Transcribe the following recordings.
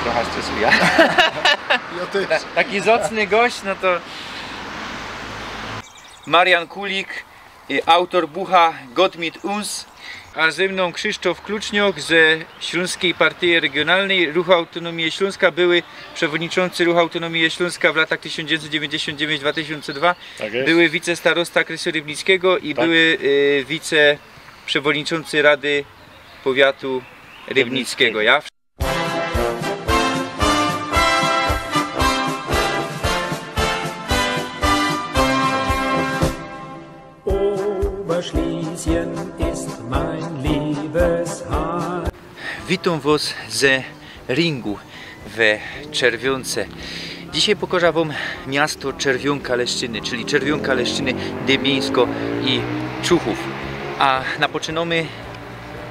trochę stresuje. Ja też. Taki zacny gość, no to... Marian Kulik, autor bucha Gott mit uns, a ze mną Krzysztof Klucznioch ze Śląskiej Partii Regionalnej Ruchu Autonomii Śląska, były przewodniczący Ruchu Autonomii Śląska w latach 1999-2002, Tak jest. były wicestarosta Krysu Rybnickiego i Tak. były wiceprzewodniczący Rady Powiatu Rybnickiego. Ja Oberschlesien ist mein Liebesheim. Witam Was ze ringu we Czerwionce. Dzisiaj pokażę Wam miasto Czerwionka Leszczyny, czyli Czerwionka Leszczyny, Dębieńsko i Czuchów. A napoczynamy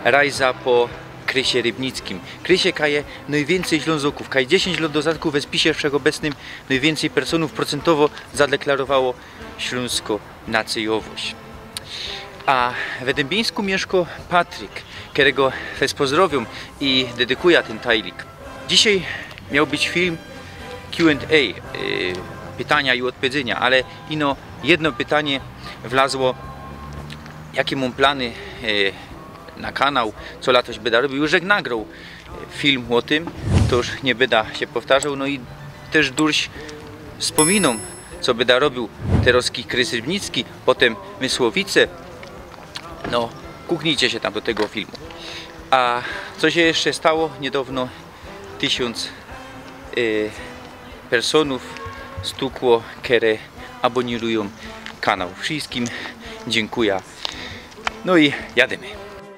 rajza po Krysie Rybnickim. Krysie kaje najwięcej Ślązoków, kaje 10 lat dodatku we spisie wszechobecnym najwięcej personów procentowo zadeklarowało śląsko-nacjowość. A w Dębieńsku mieszka Patryk, którego was pozdrowiam i dedykuję ten tajlik. Dzisiaj miał być film Q&A, pytania i odpowiedzenia, ale ino jedno pytanie wlazło, jakie mam plany na kanał, co latoś będę robił. Już jak nagrał film o tym, to już nie będę się powtarzał, no i też durś wspominą, co będę robił teroski Krys Rybnicki, potem Mysłowice. No, kuknijcie się tam do tego filmu. A co się jeszcze stało? Niedawno 1000 personów stukło, które abonirują kanał. Wszystkim dziękuję. No i jademy.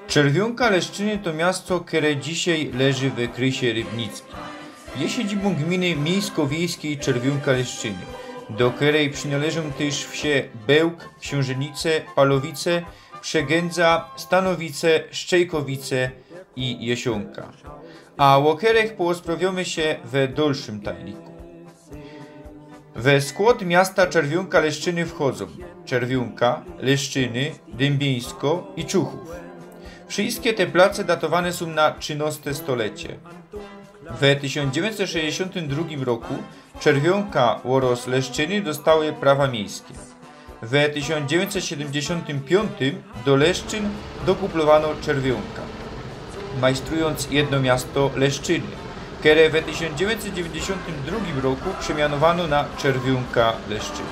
Czerwionka Leszczyny to miasto, które dzisiaj leży we Krysie Rybnickim. Jest siedzibą gminy miejsko-wiejskiej Czerwionka Leszczyny, do której przynależą też wsie Bełk, Książenice, Palowice, Przegędza, Stanowice, Szczejkowice i Jesionka. A o których porozprawiamy się we dalszym tajniku. We skład miasta Czerwionka Leszczyny wchodzą Czerwionka, Leszczyny, Dębieńsko i Czuchów. Wszystkie te place datowane są na XIII stulecie. W 1962 roku Czerwionka oraz Leszczyny dostały prawa miejskie. W 1975 do Leszczyn dokuplowano Czerwionka, majstrując jedno miasto Leszczyny, które w 1992 roku przemianowano na Czerwionka Leszczyny.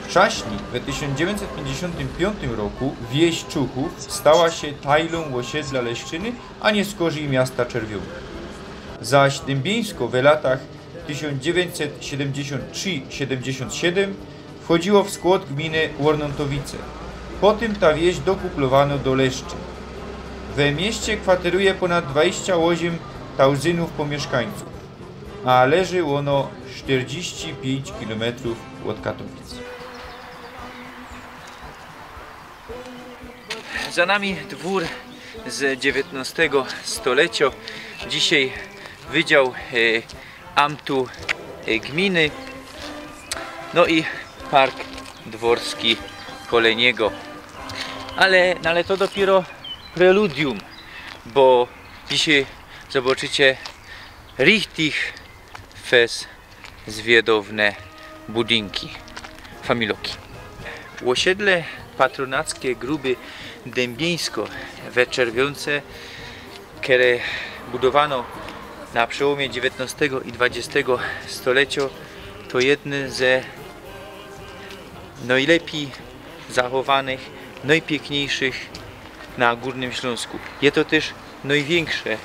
Wcześniej, w 1955 roku, wieś Czuchów stała się tajlą osiedla Leszczyny, a nie z korzeni miasta Czerwionka. Zaś Dębieńsko w latach 1973-77 wchodziło w skład gminy Wornontowice. Potem ta wieś dokuplowano do Leszczyn. We mieście kwateruje ponad 28 tysięcy mieszkańców, a leży ono 45 km od Katowic. Za nami dwór z XIX stulecia. Dzisiaj wydział amtu gminy. No i park dworski Koleniego. Ale to dopiero preludium, bo dzisiaj zobaczycie richtig fes zwiedowne budynki, familoki. Osiedle patronackie Gruby Dębieńsko we Czerwionce, które budowano na przełomie XIX i XX stulecia, to jedne ze najlepiej zachowanych, najpiękniejszych na Górnym Śląsku. Jest to też największe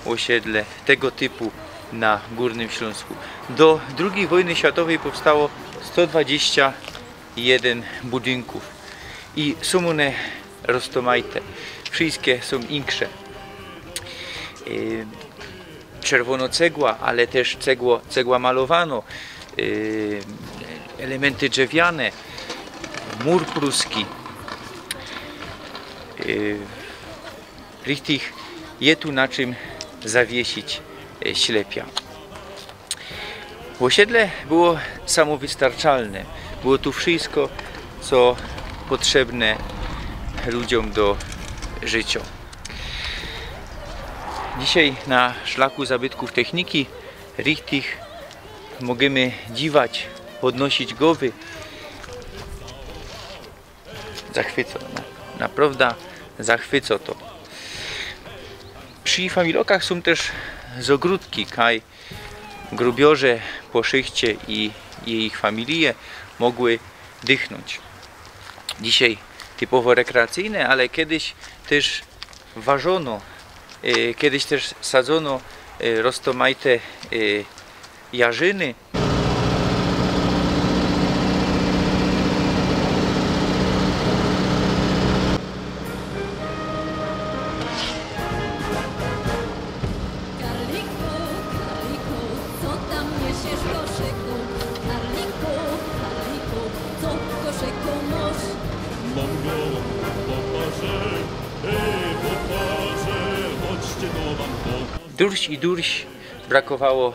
osiedle tego typu na Górnym Śląsku. Do II wojny światowej powstało 121 budynków i są one roztomajte. Wszystkie są większe. Czerwonocegła, ale też cegła malowano, elementy drzewiane, mur pruski. Richtig jest tu na czym zawiesić ślepia. Osiedle było samowystarczalne. Było tu wszystko, co potrzebne ludziom do życia. Dzisiaj na szlaku zabytków techniki richtig możemy dziwać, podnosić głowy. Zachwyca, naprawdę zachwyca to. Przy familokach są też z ogródki, kaj grubiorze po szychcie i ich familie mogły dychnąć. Dzisiaj typowo rekreacyjne, ale kiedyś też ważono, kiedyś też sadzono roztomajte jarzyny. Durś i durś brakowało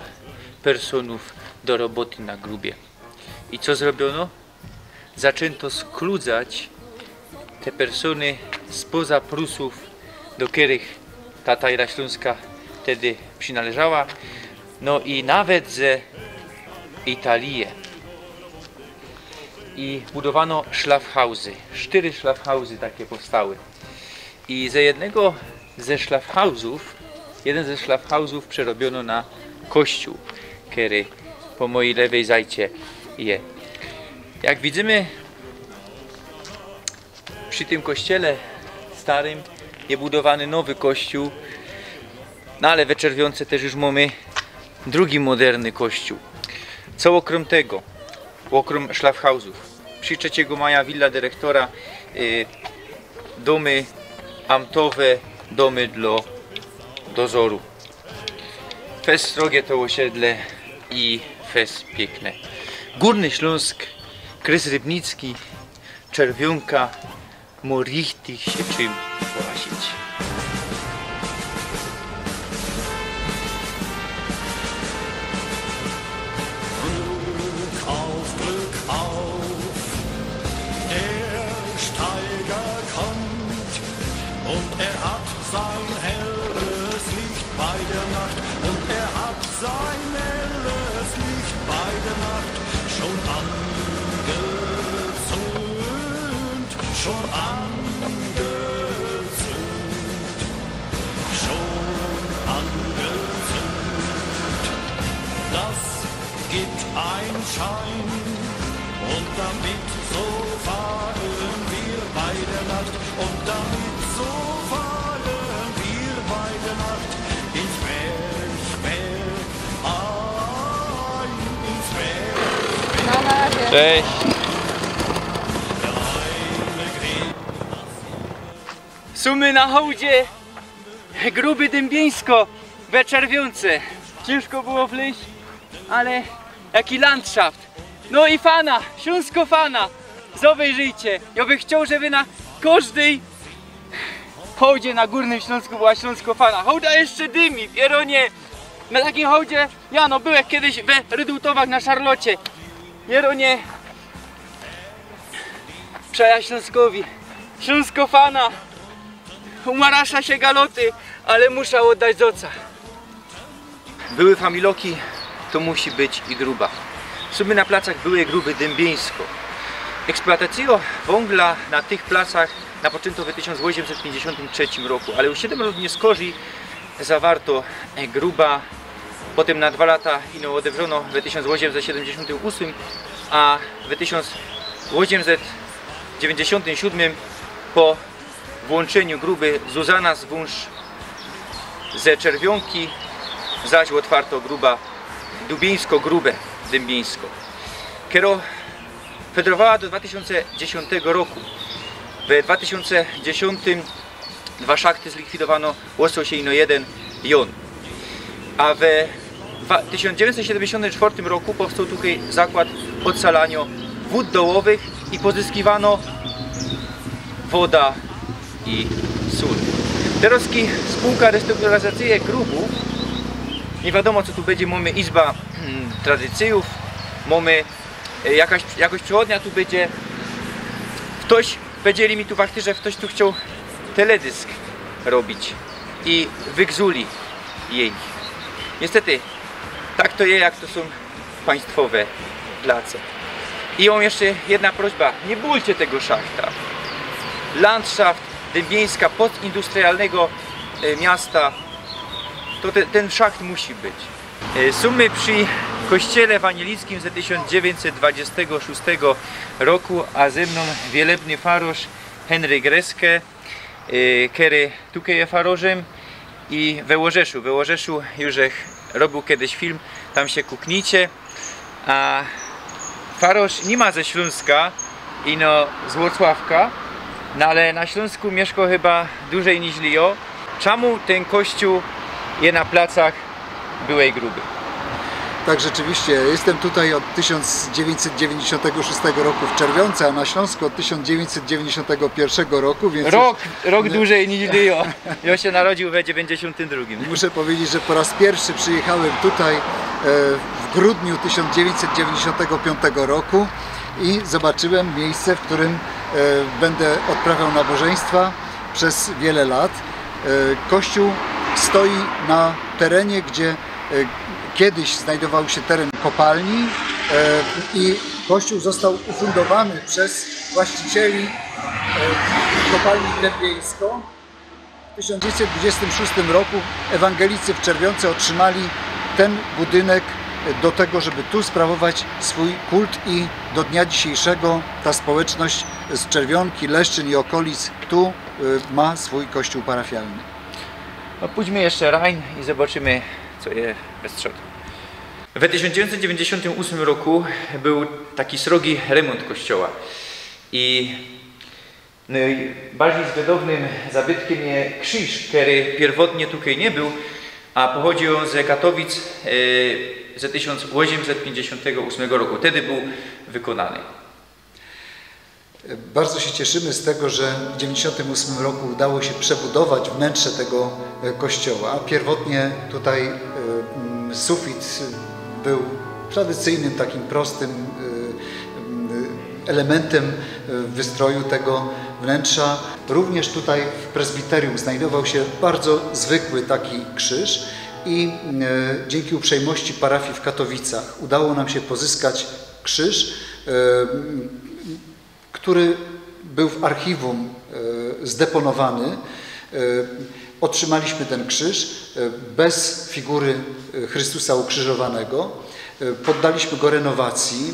personów do roboty na grubie. I co zrobiono? Zaczęto skludzać te persony spoza Prusów, do których ta Tajra Śląska wtedy przynależała. No i nawet ze Italii. I budowano szlafhausy. 4 szlafhausy takie powstały. I ze jednego ze szlafhausów, jeden ze szlafhausów przerobiono na kościół, który po mojej lewej zajcie je. Jak widzimy, przy tym kościele starym jest budowany nowy kościół, no ale we Czerwionce też już mamy drugi moderny kościół. Co okrom tego, okrom szlafhausów, przy 3 maja willa dyrektora, domy amtowe, domy dla dozoru. Fest srogie to osiedle i fest piękne. Górny Śląsk, Kres Rybnicki, Czerwionka, richtig się czym porazić. Und er hat sein helles Licht bei der Nacht. Und er hat sein helles Licht bei der Nacht schon angezündet. Schon angezündet. Schon angezündet. Das gibt ein Schein. Und damit so fahren wir bei der Nacht. Und damit so fahren wir bei der Nacht ins Bergwerk ein, ins Bergwerk. Cześć! Sumy na hołdzie Gruby Dębieńsko we Czerwionce. Ciężko było wleźć, ale jaki landschaft. No i fana, Śląsko fana. Zobejrzyjcie. Ja bym chciał, żeby na każdej hołdzie na Górnym Śląsku była Śląsko fana. Hołda jeszcze dymi, Jeronie. Na takim hołdzie, ja no byłem kiedyś we Rydutowach na Szarlocie. Jeronie. Przeja Śląskowi. Śląsko fana. Umarasza się galoty, ale muszę oddać z oca. Były familoki, to musi być i gruba. Sumy na placach były Gruby Dębieńsko. Eksploatację węgla na tych placach napoczęto w 1853 roku, ale już 7 lat nie skorzy zawarto Gruba. Potem na 2 lata ino odewrzono w 1878, a w 1897 po włączeniu Gruby Zuzana z wąż ze Czerwionki, zaś otwarto Gruba Dubieńsko-Grube Dębieńsko. Kero federowała do 2010 roku. W 2010 2 szachty zlikwidowano, łosło się ino 1 jon. A w 1974 roku powstał tutaj zakład odsalania wód dołowych i pozyskiwano woda i sól. Teraz spółka restrukturyzacyjna Grubu, nie wiadomo co tu będzie, mamy izba tradycyjów, mamy jakaś przewodnia tu będzie. Ktoś powiedzieli mi tu fakty, że ktoś tu chciał teledysk robić i wygzuli jej. Niestety Tak to jest, jak to są państwowe place. I mam jeszcze jedna prośba, nie bójcie tego szachta. Landschaft dębieńska postindustrialnego miasta, to ten szacht musi być. Sumy przy kościele ewangelickim z 1926 roku, a ze mną wielebny farosz Henryk Greske, który tutaj jest farożem, i we Łożeszu już robił kiedyś film, tam się kuknijcie, a farosz nie ma ze Śląska, ino z Włocławka, no ale na Śląsku mieszka chyba dłużej niż Lio. Czemu ten kościół jest na placach byłej Gruby? Tak, rzeczywiście. Jestem tutaj od 1996 roku w Czerwionce, a na Śląsku od 1991 roku, więc... Rok dłużej niż Lio. Ja się narodził we 92. Muszę powiedzieć, że po raz pierwszy przyjechałem tutaj w grudniu 1995 roku i zobaczyłem miejsce, w którym będę odprawiał nabożeństwa przez wiele lat. Kościół stoi na terenie, gdzie kiedyś znajdował się teren kopalni i kościół został ufundowany przez właścicieli kopalni Dębieńsko. W 1926 roku ewangelicy w Czerwionce otrzymali ten budynek do tego, żeby tu sprawować swój kult, i do dnia dzisiejszego ta społeczność z Czerwionki, Leszczyn i okolic tu ma swój kościół parafialny. No, pójdźmy jeszcze Rhein i zobaczymy, co jest bez przodu. W 1998 roku był taki srogi remont kościoła i bardziej zwiadownym zabytkiem jest krzyż, który pierwotnie tutaj nie był, a pochodzi on z Katowic z 1858 roku. Wtedy był wykonany. Bardzo się cieszymy z tego, że w 1998 roku udało się przebudować wnętrze tego kościoła. Pierwotnie tutaj sufit był tradycyjnym, takim prostym elementem wystroju tego wnętrza. Również tutaj w prezbiterium znajdował się bardzo zwykły taki krzyż i dzięki uprzejmości parafii w Katowicach udało nam się pozyskać krzyż, który był w archiwum zdeponowany. Otrzymaliśmy ten krzyż bez figury Chrystusa ukrzyżowanego. Poddaliśmy go renowacji.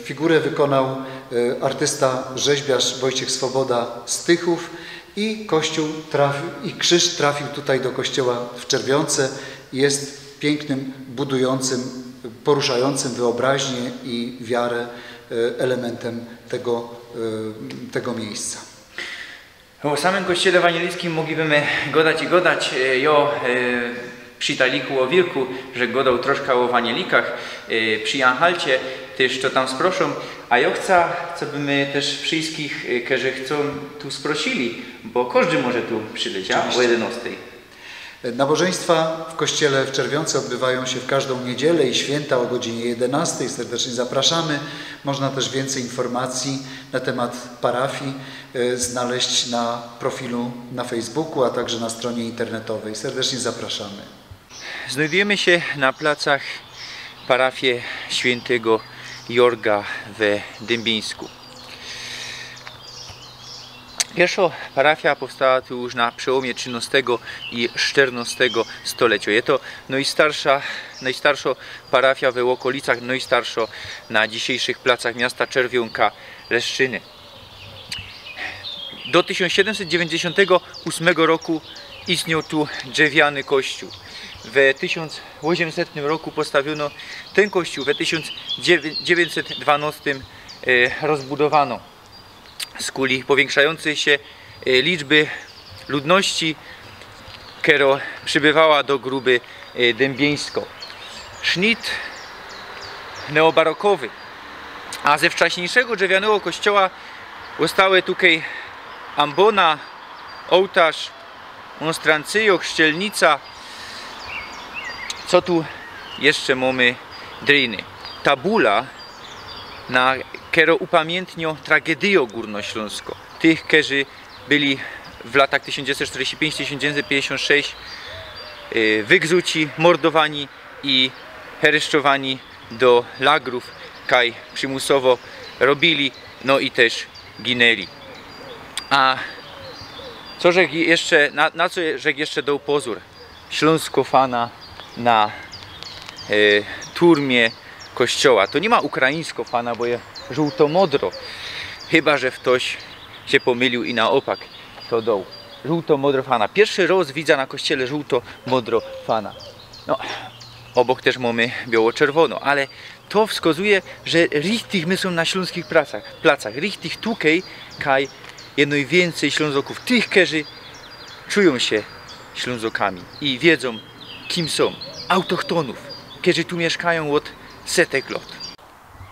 Figurę wykonał artysta, rzeźbiarz Wojciech Swoboda z Tychów i krzyż trafił tutaj do kościoła w Czerwionce. Jest pięknym, budującym, poruszającym wyobraźnię i wiarę elementem tego miejsca. O samym kościele ewangelickim moglibyśmy godać. Ja przy taliku o Wirku, że godał troszkę o ewangelikach, przy Janhalcie też to tam sproszą, a ja chcę, co by my też wszystkich, którzy chcą, tu sprosili, bo każdy może tu przyleć, o 11. Nabożeństwa w kościele w Czerwionce odbywają się w każdą niedzielę i święta o godzinie 11. Serdecznie zapraszamy. Można też więcej informacji na temat parafii znaleźć na profilu na Facebooku, a także na stronie internetowej. Serdecznie zapraszamy. Znajdujemy się na placach parafii świętego Jorga we Dębieńsku. Pierwsza parafia powstała tu już na przełomie XIII i XIV stulecia. Jest to najstarsza parafia w okolicach, najstarsza na dzisiejszych placach miasta Czerwionka, Leszczyny. Do 1798 roku istniał tu drewniany kościół. W 1800 roku postawiono ten kościół, w 1912 rozbudowano. Z kuli powiększającej się liczby ludności, która przybywała do Gruby Dębieńsko. Sznyt neobarokowy, a ze wcześniejszego drewnianego kościoła zostały tutaj ambona, ołtarz, monstrancyjo, chrzcielnica. Co tu jeszcze mamy driny? Tabula, na którą upamiętnio tragedię górnośląską. Tych, którzy byli w latach 1945-1956 wygzuci, mordowani i hereszczowani do lagrów, kaj przymusowo robili, no i też ginęli. A co rzekł jeszcze, na co rzekł jeszcze dał pozór? Śląsko-fana na turmie kościoła. To nie ma ukraińsko-fana, bo jest żółto-modro. Chyba że ktoś się pomylił i na opak to dał. Żółto-modro fana. Pierwszy raz widzę na kościele żółto-modro fana. No, obok też mamy biało-czerwono, ale to wskazuje, że richtig my są na śląskich placach. Richtig tukej, kaj jedno i więcej Ślązoków, tych, którzy czują się Ślązokami i wiedzą, kim są. Autochtonów, którzy tu mieszkają od setek lat.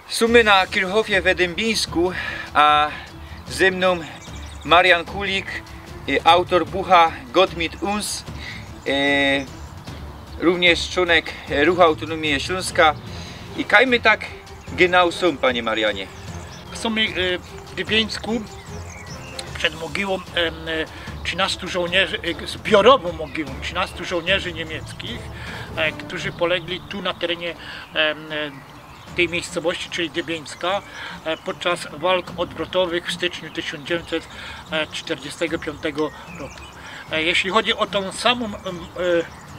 Sumy na Kirchhofie w Dębińsku, a ze mną Marian Kulik, autor bucha Gott mit uns, również członek Ruchu Autonomii Śląska. I kaj my tak genau są, panie Marianie? Są w Dębińsku przed mogiłą 13 żołnierzy, zbiorową mogiłą 13 żołnierzy niemieckich, którzy polegli tu na terenie tej miejscowości, czyli Dębińska, podczas walk odwrotowych w styczniu 1945 roku. Jeśli chodzi o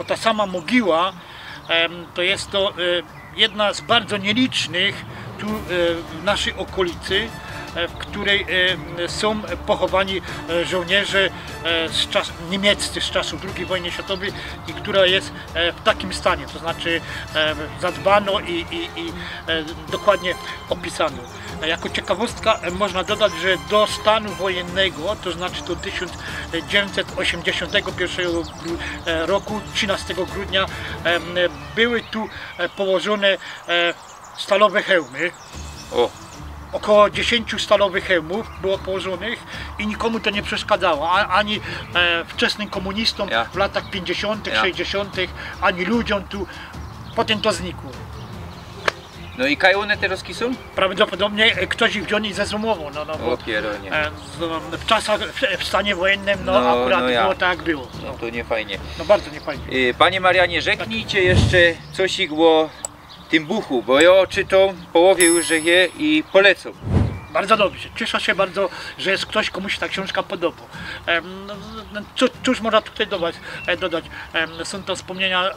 ta sama mogiła, to jest to jedna z bardzo nielicznych tu w naszej okolicy, w której są pochowani żołnierze niemieccy z czasów II wojny światowej i która jest w takim stanie, to znaczy zadbano i dokładnie opisano. Jako ciekawostka można dodać, że do stanu wojennego, to znaczy do 1981 roku, 13 grudnia, były tu położone stalowe hełmy. Około 10 stalowych hełmów było położonych i nikomu to nie przeszkadzało, ani wczesnym komunistom w latach 50., 60., ani ludziom tu. Potem to znikło. No i kaj one teraz są? Prawdopodobnie ktoś ich wziął i zezumował. O pieronie. W czasach, w stanie wojennym, akurat było tak jak było. No to nie fajnie. No bardzo nie fajnie. Panie Marianie, rzeknijcie jeszcze coś o tym buchu, bo ja czytam połowie już, że je i polecam. Bardzo dobrze. Cieszę się bardzo, że jest ktoś, komuś ta książka podoba. Cóż można tutaj dodać? Są to wspomnienia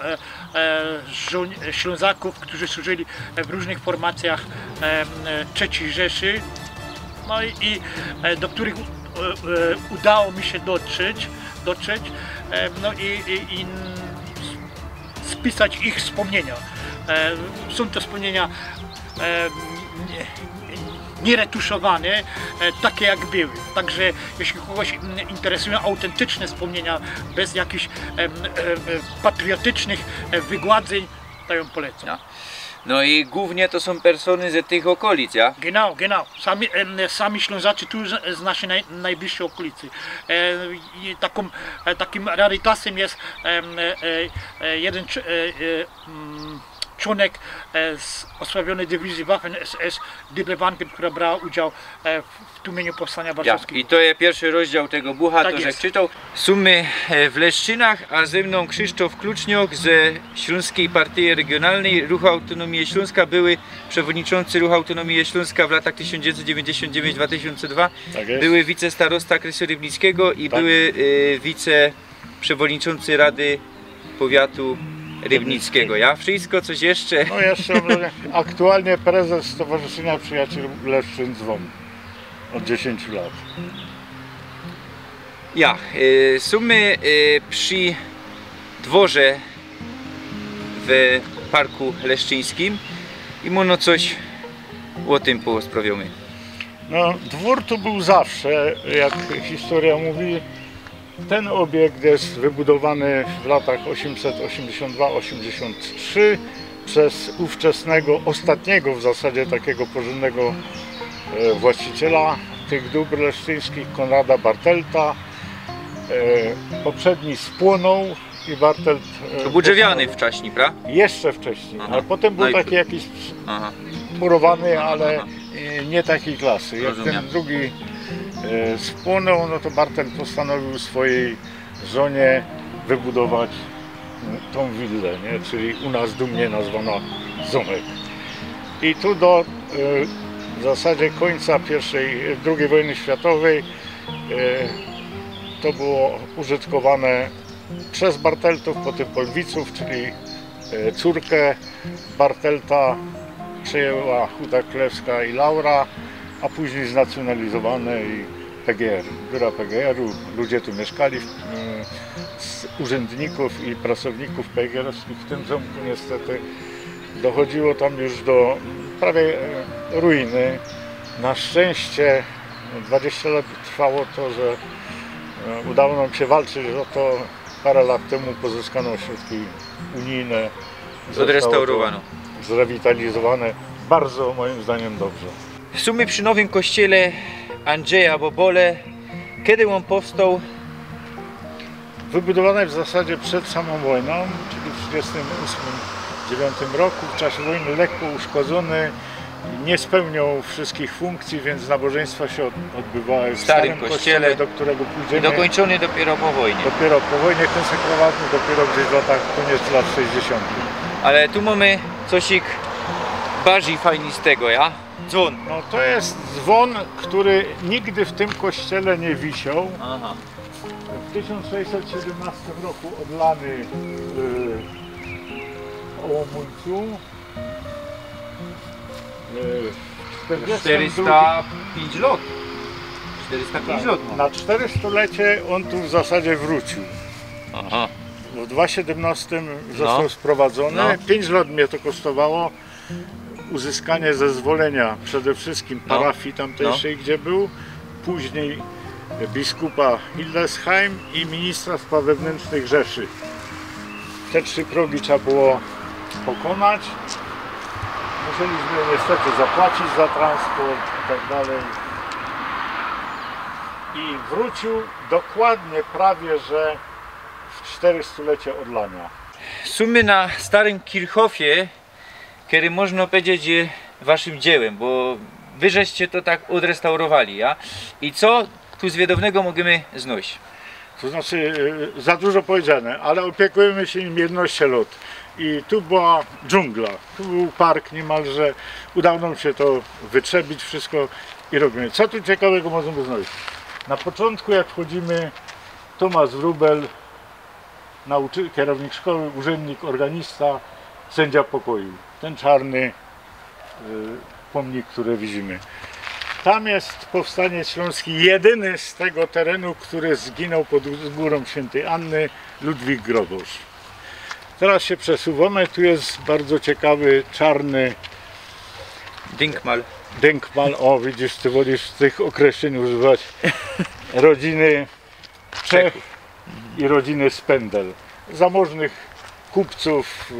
Ślązaków, którzy służyli w różnych formacjach III Rzeszy, no i do których udało mi się dotrzeć, no i spisać ich wspomnienia. Są to wspomnienia nieretuszowane, takie jak były. Także jeśli kogoś interesują autentyczne wspomnienia, bez jakichś patriotycznych wygładzeń, to ją polecam. No i głównie to są persony z tych okolic, ja? Genau. Sami Ślązacy tu z naszej najbliższej okolicy. Takim rarytasem jest jeden członek z osławionej dywizji Waffen-SS Dybewanken, która brała udział w tłumieniu powstania warszawskiego. I to jest pierwszy rozdział tego bucha, Tak to jest. że czytał. Sumy w Leszczynach, a ze mną Krzysztof Kluczniok ze Śląskiej Partii Regionalnej Ruchu Autonomii Śląska, były przewodniczący Ruchu Autonomii Śląska w latach 1999-2002, Tak jest. były wicestarosta Krysu Rybnickiego i były wiceprzewodniczący Rady Powiatu Rybnickiego. Ja wszystko, coś jeszcze? No jeszcze aktualnie prezes Stowarzyszenia Przyjaciół Leszczyn Dzwon od 10 lat. Sumy przy dworze w Parku Leszczyńskim i mono coś o tym porozprawiamy. No, dwór tu był zawsze, jak historia mówi. Ten obiekt jest wybudowany w latach 882-83 przez ówczesnego, ostatniego w zasadzie takiego porządnego właściciela tych dóbr leszczyńskich, Konrada Bartelta. Poprzedni spłonął i Bartelt... To był drzewiany wcześniej, prawda? Jeszcze wcześniej, ale potem był taki jakiś murowany, ale nie takiej klasy. Jak Rozumiem. ten drugi spłonął, no to Bartel postanowił swojej żonie wybudować tą willę, nie? Czyli u nas dumnie nazwana Zomek. I tu do w zasadzie końca II wojny światowej to było użytkowane przez Barteltów, potem Polwiców, czyli córkę Bartelta przejęła Huta Królewska i Laura, a później znacjonalizowane i PGR, biura PGR-u. Ludzie tu mieszkali, z urzędników i pracowników PGR-owskich w tym zamku niestety dochodziło tam już do prawie ruiny. Na szczęście 20 lat trwało to, że udało nam się walczyć o to. Parę lat temu pozyskano środki unijne. Odrestaurowano. Zrewitalizowane bardzo, moim zdaniem, dobrze. W sumie przy nowym kościele Andrzeja Bobole, kiedy on powstał? Wybudowany w zasadzie przed samą wojną, czyli w 1938-1939 roku. W czasie wojny lekko uszkodzony, nie spełniał wszystkich funkcji, więc nabożeństwa się odbywały w starym kościele, do którego pójdziemy. I dokończony dopiero po wojnie. Dopiero po wojnie, konsekrowany dopiero gdzieś w latach, koniec lat 60. Ale tu mamy cosik bardziej fajnistego, ja? Dzwon. No to jest dzwon, który nigdy w tym kościele nie wisiał. Aha. W 1617 roku odlany w Ołomulcu. 405 lot. 405 lot. Na 400-lecie on tu w zasadzie wrócił. Aha. W 2017 został sprowadzony. 5 lat mnie to kosztowało. Uzyskanie zezwolenia przede wszystkim parafii tamtejszej, gdzie był. Później biskupa Hildesheim i ministra spraw wewnętrznych Rzeszy. Te 3 progi trzeba było pokonać. Musieliśmy niestety zapłacić za transport i tak dalej. I wrócił dokładnie prawie, że w 400-lecie odlania. W sumie na starym Kirchhofie, który można powiedzieć jest waszym dziełem, bo wy żeście to tak odrestaurowali, ja? I co tu z wiedownego możemy znosić? To znaczy, za dużo powiedziane, ale opiekujemy się nim 11 lat. I tu była dżungla, tu był park niemalże. Udało nam się to wytrzebić wszystko i robimy. Co tu ciekawego możemy znaleźć? Na początku, jak wchodzimy, Tomasz Wróbel, kierownik szkoły, urzędnik, organista, sędzia pokoju. Ten czarny pomnik, który widzimy. Tam jest Powstaniec Śląski, jedyny z tego terenu, który zginął pod górą Świętej Anny, Ludwik Grobosz. Teraz się przesuwamy, tu jest bardzo ciekawy czarny Denkmal. O, widzisz, ty wolisz tych określeń używać. Rodziny Czech i rodziny Spendel. Zamożnych kupców,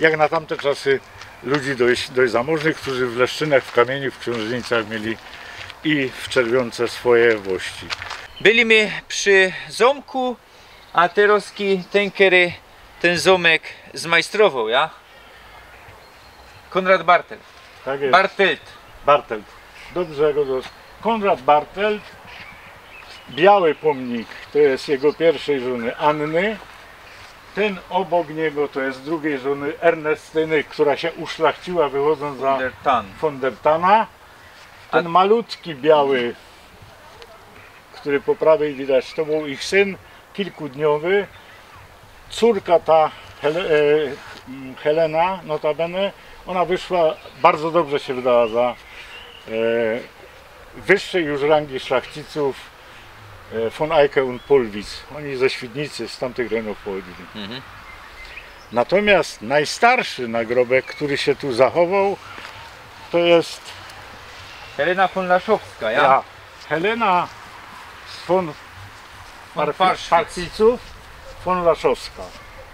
jak na tamte czasy, ludzi dość zamożnych, którzy w Leszczynach, w Kamieniu, w Książnicach mieli i w Czerwionce swoje włości. Byliśmy przy zamku, a teraz ten zamek zmajstrował, ja? Konrad Bartelt. Tak jest. Bartelt. Dobrze go dos. Konrad Bartelt, biały pomnik, to jest jego pierwszej żony Anny. Ten obok niego to jest drugiej żony Ernestyny, która się uszlachciła wychodząc za Fondertana. Ten malutki biały, który po prawej widać, to był ich syn kilkudniowy. Córka ta Helena, notabene, ona wyszła, bardzo dobrze się wydała za wyższej już rangi szlachciców von Eicke und Polwitz. Oni ze Świdnicy, z tamtych rejonów pochodzili. Natomiast najstarszy nagrobek, który się tu zachował, to jest Helena von Laszowska, ja? Helena von Parchwiców, von Laszowska.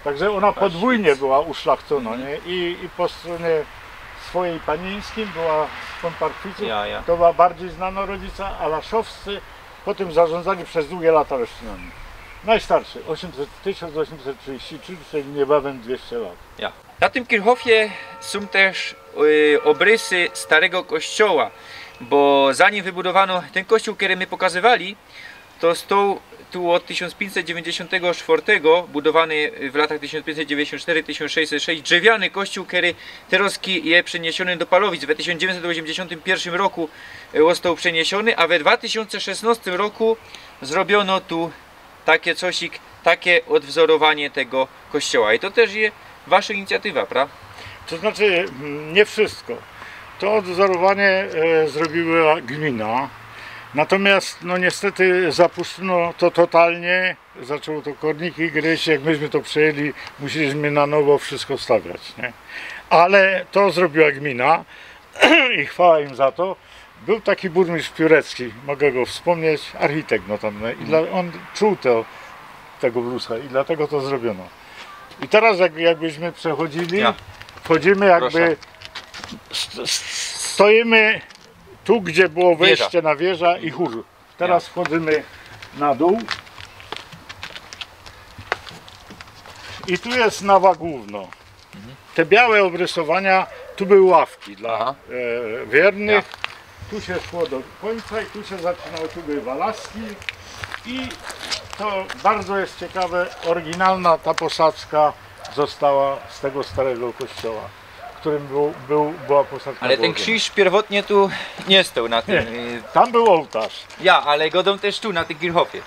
Także ona podwójnie była uszlachcona, nie? I po stronie swojej panieńskim była von Parchwiców, to była bardziej znana rodzica, a Laszowscy potem zarządzali przez długie lata Leszczynami. Najstarszy, 1833, czyli niebawem 200 lat. Ja. Na tym Kirchhofie są też obrysy starego kościoła, bo zanim wybudowano ten kościół, który my pokazywali, to stał tu od 1594, budowany w latach 1594-1606, drzewiany kościół, który teraz jest przeniesiony do Palowic. W 1981 roku został przeniesiony, a w 2016 roku zrobiono tu takie cosik, takie odwzorowanie tego kościoła. I to też jest wasza inicjatywa, prawda? To znaczy nie wszystko. To odwzorowanie zrobiła gmina. Natomiast no niestety zapuszczono to totalnie, zaczęło to korniki gryźć, jak myśmy to przejęli, musieliśmy na nowo wszystko stawiać, nie? Ale to zrobiła gmina i chwała im za to. Był taki burmistrz Piórecki, mogę go wspomnieć, architekt notabene, i on czuł tego blusa i dlatego to zrobiono. I teraz jakbyśmy przechodzili, wchodzimy jakby, stoimy tu, gdzie było wejście na wieża i chór. Teraz wchodzimy na dół. I tu jest nawa główna. Te białe obrysowania, tu były ławki dla wiernych. Tu się szło do końca i tu się zaczynało, tu były walaski. I to bardzo jest ciekawe, oryginalna ta posadzka została z tego starego kościoła, w którym była posadzka. Ale ten krzyż pierwotnie tu nie stał na tym. Nie, tam był ołtarz. Ja, ale godą też tu, na tym Kirchhofie.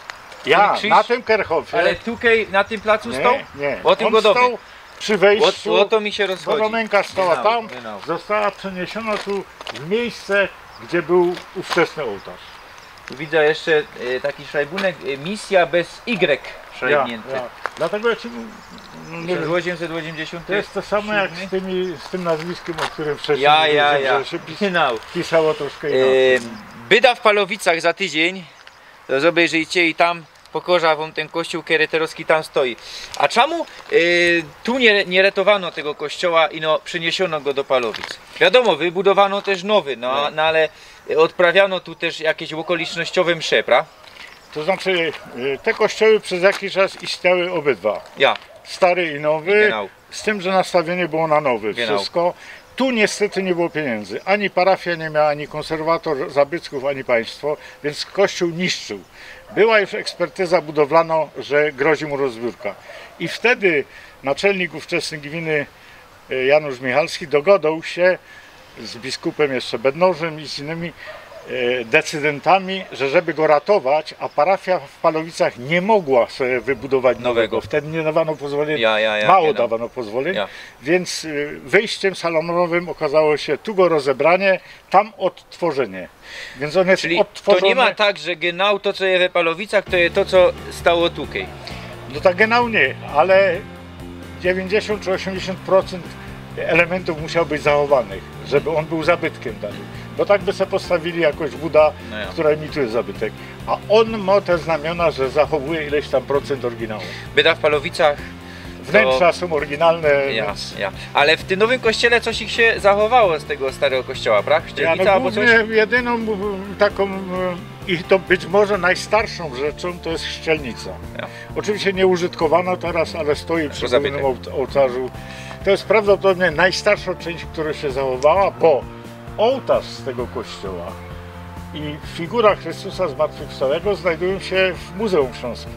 Ja, krzyż, na tym Kerchofie. Ale tutaj, na tym placu stał? Nie, o tym on godowie. stał przy wejściu, o to mi się rozchodzi. Wodomenka stała tam, Genau. została przeniesiona tu w miejsce, gdzie był ówczesny ołtarz. Tu widzę jeszcze taki szajbunek, misja bez Y szajbnięty. Ja. Dlatego ja ci mówię, 1880. to jest to samo jak z tym nazwiskiem, o którym wcześniej Ja. że się Genau. pisało troszkę inaczej. Byda w Palowicach za tydzień, to zobaczycie i tam pokorza wam ten kościół kereterowski tam stoi. A czemu tu nie ratowano tego kościoła i no przeniesiono go do Palowic? Wiadomo, wybudowano też nowy, no ale odprawiano tu też jakieś okolicznościowe msze, prawda? To znaczy, te kościoły przez jakiś czas istniały obydwa. Stary i nowy, Genau. z tym, że nastawienie było na nowy. Genau. Wszystko. Tu niestety nie było pieniędzy. Ani parafia nie miała, ani konserwator zabytków, ani państwo, więc kościół niszczył. Była już ekspertyza budowlana, że grozi mu rozbiórka. I wtedy naczelnik ówczesnej gminy Janusz Michalski dogadał się z biskupem jeszcze Bednożem i z innymi decydentami, że żeby go ratować, a parafia w Palowicach nie mogła sobie wybudować nowego. Wtedy nie dawano pozwoleń, mało dawano pozwoleń, więc wyjściem salonowym okazało się tu go rozebranie, tam odtworzenie. Więc on jest odtworzony. To nie ma tak, że genau to co jest w Palowicach to jest to co stało tutaj. No tak genau nie, ale 90 czy 80% elementów musiał być zachowanych, żeby on był zabytkiem dalej. Bo tak by sobie postawili jakoś Buda, która imituje zabytek. A on ma te znamiona, że zachowuje ileś tam procent oryginału. Byda w Palowicach. Wnętrza są oryginalne. Więc... Ale w tym nowym kościele coś ich się zachowało z tego starego kościoła, prawda? No albo coś? Jedyną taką i to być może najstarszą rzeczą to jest chrzcielnica. Oczywiście nie użytkowana teraz, ale stoi przy głównym ołtarzu. To jest prawdopodobnie najstarsza część, która się zachowała, bo ołtarz z tego kościoła i figura Chrystusa Zmartwychwstałego znajdują się w Muzeum Śląskim.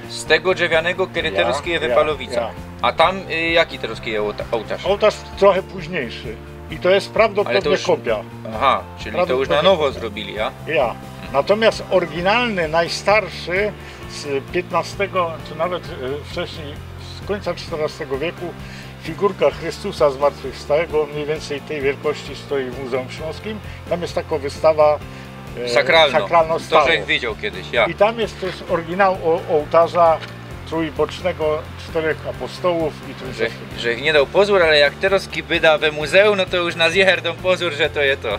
Z tego drzewianego kereterowskiego w Palowicach. A tam jaki teraz jest ołtarz? Ołtarz trochę późniejszy i to jest prawdopodobnie kopia. Aha, czyli to już na nowo zrobili, Natomiast oryginalny, najstarszy z XV, czy nawet wcześniej, z końca XIV wieku, figurka Chrystusa Zmartwychwstałego, mniej więcej tej wielkości stoi w Muzeum Śląskim. Tam jest taka wystawa sakralna to żeś widział kiedyś, I tam jest też oryginał ołtarza trójbocznego, 4 apostołów i trójbocznych. Że nie dał pozór, ale jak teraz byda we muzeum, no to już na zjecher dał pozór, że to jest to.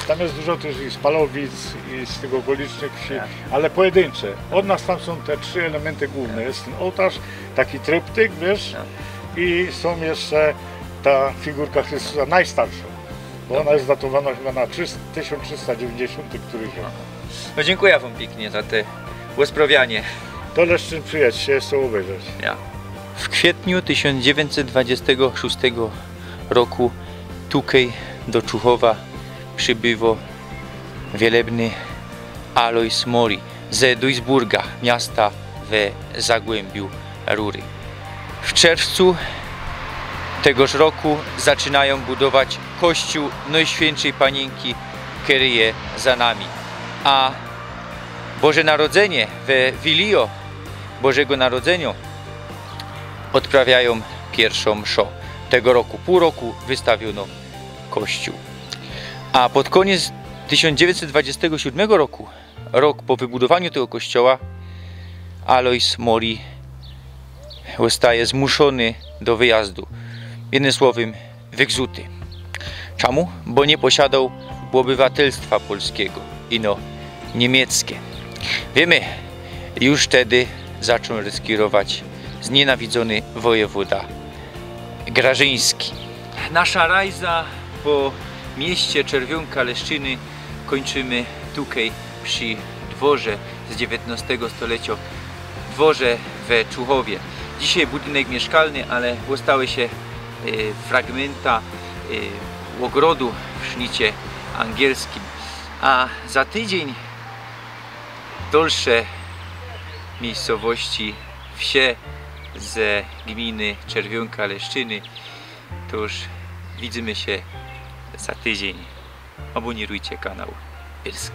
Tam jest dużo też i z Palowic, i z tych okolicznych wsi, ale pojedyncze. Od nas tam są te 3 elementy główne. Jest ten ołtarz, taki tryptyk, wiesz, i są jeszcze ta figurka Chrystusa najstarsza, bo ona jest datowana chyba na 1390 któryś rok. No dziękuję wam pięknie za te usprawianie. To Leszczyn przyjedź się jest co obejrzeć. W kwietniu 1926 roku tutaj do Czuchowa przybyło wielebny Alois Mori. z Duisburga, miasta w Zagłębiu Rury. W czerwcu tegoż roku zaczynają budować kościół Najświętszej Panienki, który jest za nami. A Boże Narodzenie w Wilio, Bożego Narodzenia, odprawiają pierwszą mszę. Tego roku, pół roku wystawiono kościół. A pod koniec 1927 roku, rok po wybudowaniu tego kościoła, Alois Mori zostaje zmuszony do wyjazdu. Jednym słowem, wygzuty. Czemu? Bo nie posiadał obywatelstwa polskiego, ino niemieckie. Wiemy, już wtedy zaczął ryzykować znienawidzony wojewoda Grażyński. Nasza rajza po mieście Czerwionka Leszczyny kończymy tutaj przy dworze z XIX stulecia, dworze w Czuchowie. Dzisiaj budynek mieszkalny, ale zostały się fragmenta ogrodu w sznicie angielskim. A za tydzień dalsze miejscowości, wsie z gminy Czerwionka Leszczyny. To już widzimy się za tydzień. Abonirujcie kanał Bielsk.